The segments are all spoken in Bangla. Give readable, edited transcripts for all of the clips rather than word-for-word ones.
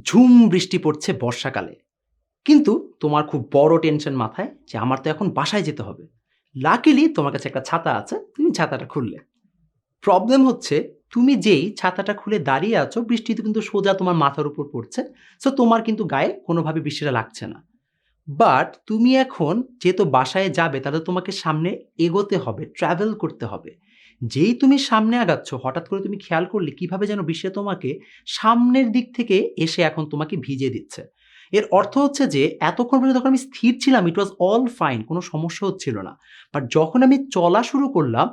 ঝুম বৃষ্টি পড়ছে বর্ষাকালে। কিন্তু তোমার খুব বড় টেনশন মাথায় যে আমার তো এখন বাসায় যেতে হবে। লাকিলি তোমার কাছে একটা ছাতা আছে, তুমি ছাতাটা খুললে। প্রবলেম হচ্ছে তুমি যেই ছাতাটা খুলে দাঁড়িয়ে আছো, বৃষ্টি তো কিন্তু সোজা তোমার মাথার উপর পড়ছে। সো তোমার কিন্তু গায়ে কোনোভাবে বৃষ্টিটা লাগছে না। বাট তুমি এখন যেহেতু বাসায় যাবে তাহলে তোমাকে সামনে এগোতে হবে, ট্রাভেল করতে হবে। যেই তুমি সামনে আগাচ্ছ হঠাৎ করে তুমি খেয়াল করলে কিভাবে যেন বৃষ্টি তোমাকে সামনের দিক থেকে এসে এখন তোমাকে ভিজিয়ে দিচ্ছে। এর অর্থ হচ্ছে যে এতক্ষণ পর্যন্ত যখন আমি স্থির ছিলাম ইট ওয়াজ অল ফাইন, কোনো সমস্যা হচ্ছিল না। বাট যখন আমি চলা শুরু করলাম,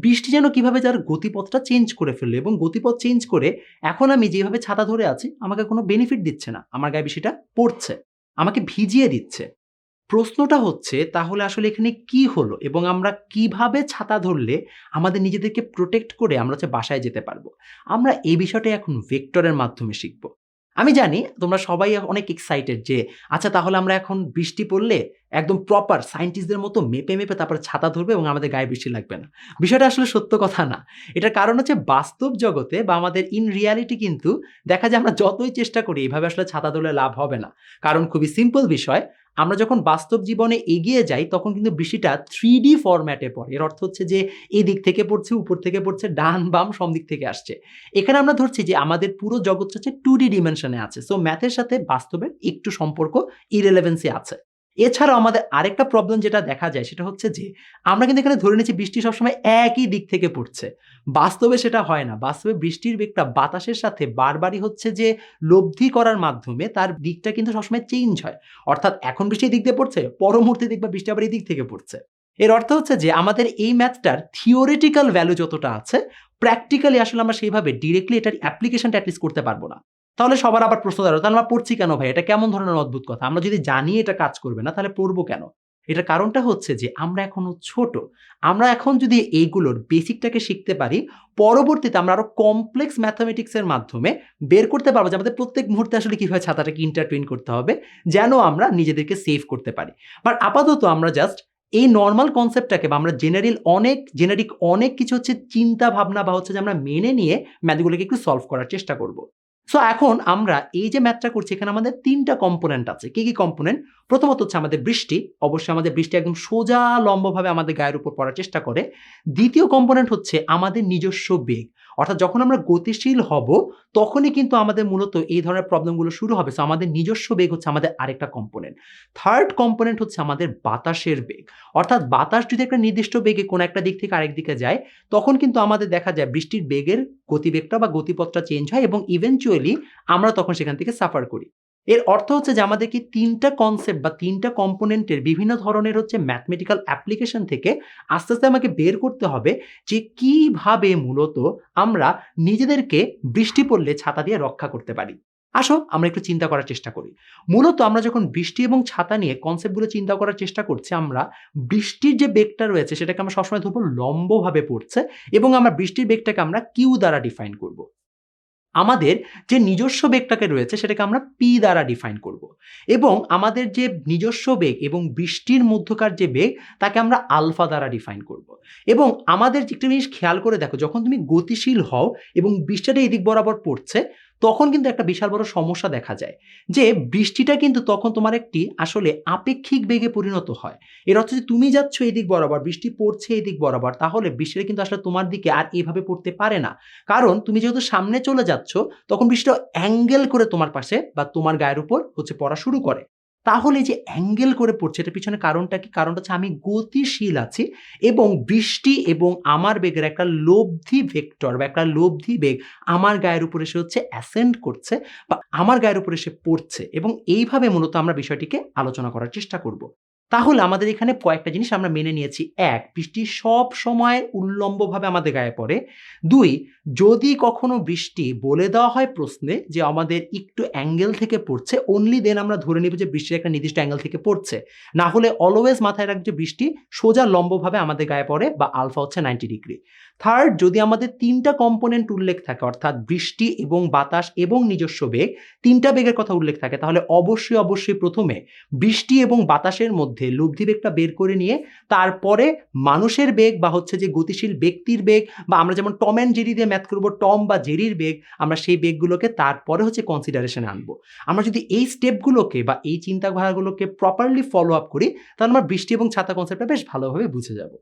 বৃষ্টি যেন কিভাবে যার গতিপথটা চেঞ্জ করে ফেললো এবং গতিপথ চেঞ্জ করে এখন আমি যেভাবে ছাতা ধরে আছি আমাকে কোনো বেনিফিট দিচ্ছে না, আমার গায়ে বৃষ্টিটা পড়ছে, আমাকে ভিজিয়ে দিচ্ছে। প্রশ্নটা হচ্ছে তাহলে আসলে এখানে কি হলো এবং আমরা কিভাবে ছাতা ধরলে আমাদের নিজেদেরকে প্রোটেক্ট করে আমরা হচ্ছে বাসায় যেতে পারবো? আমরা এই বিষয়টা এখন ভেক্টরের মাধ্যমে শিখব। আমি জানি তোমরা সবাই অনেক এক্সাইটেড যে আচ্ছা তাহলে আমরা এখন বৃষ্টি পড়লে একদম প্রপার সায়েন্টিস্টদের মতো মেপে মেপে তারপরে ছাতা ধরবে এবং আমাদের গায়ে বৃষ্টি লাগবে না। বিষয়টা আসলে সত্য কথা না। এটার কারণ হচ্ছে বাস্তব জগতে বা আমাদের ইন রিয়ালিটি কিন্তু দেখা যায় আমরা যতই চেষ্টা করি এইভাবে আসলে ছাতা ধরলে লাভ হবে না। কারণ খুবই সিম্পল বিষয়, আমরা যখন বাস্তব জীবনে এগিয়ে যাই তখন কিন্তু বৃষ্টিটা 3D ফরম্যাটে পড়ে। এর অর্থ হচ্ছে যে এদিক থেকে পড়ছে, উপর থেকে পড়ছে, ডান বাম সব দিক থেকে আসছে। এখানে আমরা ধরছি যে আমাদের পুরো জগৎটা হচ্ছে 2D ডিমেনশনে আছে। সো ম্যাথের সাথে বাস্তবের একটু সম্পর্ক, ইরেলেভেন্সি আছে। এছাড়াও আমাদের আরেকটা প্রবলেম যেটা দেখা যায় সেটা হচ্ছে যে আমরা কিন্তু এখানে ধরে নিচ্ছি বৃষ্টি সবসময় একই দিক থেকে পড়ছে। বাস্তবে সেটা হয় না। বাস্তবে বৃষ্টির বেগটা বাতাসের সাথে বারবারই হচ্ছে যে লব্ধি করার মাধ্যমে তার দিকটা কিন্তু সবসময় চেঞ্জ হয়। অর্থাৎ এখন বৃষ্টি এই দিক দিয়ে পড়ছে, পর মুহূর্তে দেখবা বৃষ্টি আবার এই দিক থেকে পড়ছে। এর অর্থ হচ্ছে যে আমাদের এই ম্যাথটার থিওরিটিক্যাল ভ্যালু যতটা আছে, প্র্যাকটিক্যালি আসলে আমরা সেইভাবে ডিরেক্টলি এটার অ্যাপ্লিকেশনটা এটলিস্ট করতে পারবো না। তাহলে সবার আবার প্রশ্ন দাঁড়ালো, তাহলে আমরা পড়ছি কেন ভাই? এটা কেমন ধরনের অদ্ভুত কথা? আমরা যদি জানি এটা কাজ করবে না তাহলে পড়বো কেন? এটার কারণটা হচ্ছে যে আমরা এখনো ছোট। আমরা এখন যদি এইগুলোর বেসিকটাকে শিখতে পারি, পরবর্তীতে আমরা আরো কমপ্লেক্স ম্যাথমেটিক্স এর মাধ্যমে বের করতে পারবো যে আমাদের প্রত্যেক মুহূর্তে আসলে কিভাবে ছাতাটাকে ইন্টারটুইন করতে হবে, যেন আমরা নিজেদেরকে সেভ করতে পারি। বাট আপাতত আমরা জাস্ট এই নরমাল কনসেপ্টটাকে বা আমরা জেনারিক অনেক কিছু হচ্ছে চিন্তা ভাবনা বা হচ্ছে যে আমরা মেনে নিয়ে ম্যাথগুলোকে একটু সলভ করার চেষ্টা করব। সো এখন আমরা এই যে ম্যাথটা করছি এখানে আমাদের ৩টা কম্পোনেন্ট আছে। কি কম্পোনেন্ট? প্রথমত হচ্ছে আমাদের বৃষ্টি। অবশ্যই আমাদের বৃষ্টি একদম সোজা লম্বভাবে আমাদের গায়ের উপর পড়ার চেষ্টা করে। দ্বিতীয় কম্পোনেন্ট হচ্ছে আমাদের নিজস্ব বেগ। অর্থাৎ যখন আমরা গতিশীল হব তখনই কিন্তু আমাদের মূলত এই ধরনের প্রবলেমগুলো শুরু হবে। সো আমাদের নিজস্ব বেগ হচ্ছে আমাদের আরেকটা কম্পোনেন্ট। থার্ড কম্পোনেন্ট হচ্ছে আমাদের বাতাসের বেগ। অর্থাৎ বাতাস যদি একটা নির্দিষ্ট বেগে কোনো একটা দিক থেকে আরেক দিকে যায় তখন কিন্তু আমাদের দেখা যায় বৃষ্টির বেগের গতিবেগটা বা গতিপথটা চেঞ্জ হয় এবং ইভেনচুয়ালি আমরা তখন সেখান থেকে সাফার করি। এর অর্থ হচ্ছে যে আমাদেরকে ৩টা কনসেপ্ট বা ৩টা কম্পোনেন্টের বিভিন্ন ধরনের হচ্ছে ম্যাথমেটিক্যাল অ্যাপ্লিকেশন থেকে আস্তে আস্তে আমাকে বের করতে হবে যে কিভাবে মূলত আমরা নিজেদেরকে বৃষ্টি পড়লে ছাতা দিয়ে রক্ষা করতে পারি। আসো আমরা একটু চিন্তা করার চেষ্টা করি। মূলত আমরা যখন বৃষ্টি এবং ছাতা নিয়ে কনসেপ্টগুলো চিন্তা করার চেষ্টা করছি, আমরা বৃষ্টির যে বেগটা রয়েছে সেটাকে আমরা সবসময় ধরবো লম্বভাবে পড়ছে এবং আমরা বৃষ্টির বেগটাকে আমরা কিউ দ্বারা ডিফাইন করব। আমাদের যে নিজস্ব বেগটাকে রয়েছে সেটাকে আমরা পি দ্বারা ডিফাইন করব এবং আমাদের যে নিজস্ব বেগ এবং বৃষ্টির মধ্যকার যে বেগ তাকে আমরা আলফা দ্বারা ডিফাইন করব এবং আমাদের একটা জিনিস খেয়াল করে দেখো, যখন তুমি গতিশীল হও এবং বৃষ্টিটা এদিক বরাবর পড়ছে তখন কিন্তু একটা বিশাল বড় সমস্যা দেখা যায় যে বৃষ্টিটা কিন্তু তখন তোমার একটি আসলে আপেক্ষিক বেগে পরিণত হয়। এর অর্থ যে তুমি যাচ্ছ এদিক বরাবর, বৃষ্টি পড়ছে এদিক বরাবর, তাহলে বৃষ্টিটা কিন্তু আসলে তোমার দিকে আর এভাবে পড়তে পারে না। কারণ তুমি যেহেতু সামনে চলে যাচ্ছ তখন বৃষ্টিটা অ্যাঙ্গেল করে তোমার পাশে বা তোমার গায়ের উপর হচ্ছে পড়া শুরু করে। তাহলে যে অ্যাঙ্গেল করে পড়ছে এটার পিছনে কারণটা কি? কারণটা হচ্ছে আমি গতিশীল আছি এবং বৃষ্টি এবং আমার বেগের একটা লব্ধি ভেক্টর বা একটা লব্ধি বেগ আমার গায়ের উপর এসে হচ্ছে অ্যাসেন্ড করছে বা আমার গায়ের উপর এসে পড়ছে এবং এইভাবে মূলত আমরা বিষয়টিকে আলোচনা করার চেষ্টা করব। তাহলে আমাদের এখানে কয়েকটা জিনিস আমরা মেনে নিয়েছি। ১, বৃষ্টি সব সময় উল্লম্বভাবে আমাদের গায়ে পড়ে। ২, যদি কখনো বৃষ্টি বলে দেওয়া হয় প্রশ্নে যে আমাদের একটু অ্যাঙ্গেল থেকে পড়ছে, অনলি দেন আমরা ধরে নিব যে বৃষ্টির একটা নির্দিষ্ট অ্যাঙ্গেল থেকে পড়ছে। না হলে অলওয়েজ মাথায় রাখবে যে বৃষ্টি সোজা লম্বভাবে আমাদের গায়ে পড়ে বা আলফা হচ্ছে 90 ডিগ্রি। থার্ড, যদি আমাদের ৩টা কম্পোনেন্ট উল্লেখ থাকে অর্থাৎ বৃষ্টি এবং বাতাস এবং নিজস্ব বেগ, ৩টা বেগের কথা উল্লেখ থাকে তাহলে অবশ্যই প্রথমে বৃষ্টি এবং বাতাসের মধ্যে মধ্যে লব্ধি বেগটা বের করে নিয়ে তারপরে মানুষের বেগ বা হচ্ছে যে গতিশীল ব্যক্তির বেগ বা আমরা যেমন টম অ্যান্ড জেরি দিয়ে ম্যাথ করবো টম বা জেরির বেগ, আমরা সেই বেগগুলোকে তারপরে হচ্ছে কনসিডারেশনে আনবো। আমরা যদি এই স্টেপগুলোকে বা এই চিন্তাধারাগুলোকে প্রপারলি ফলো আপ করি তাহলে আমরা বৃষ্টি এবং ছাতা কনসেপ্টটা বেশ ভালোভাবে বুঝে যাব।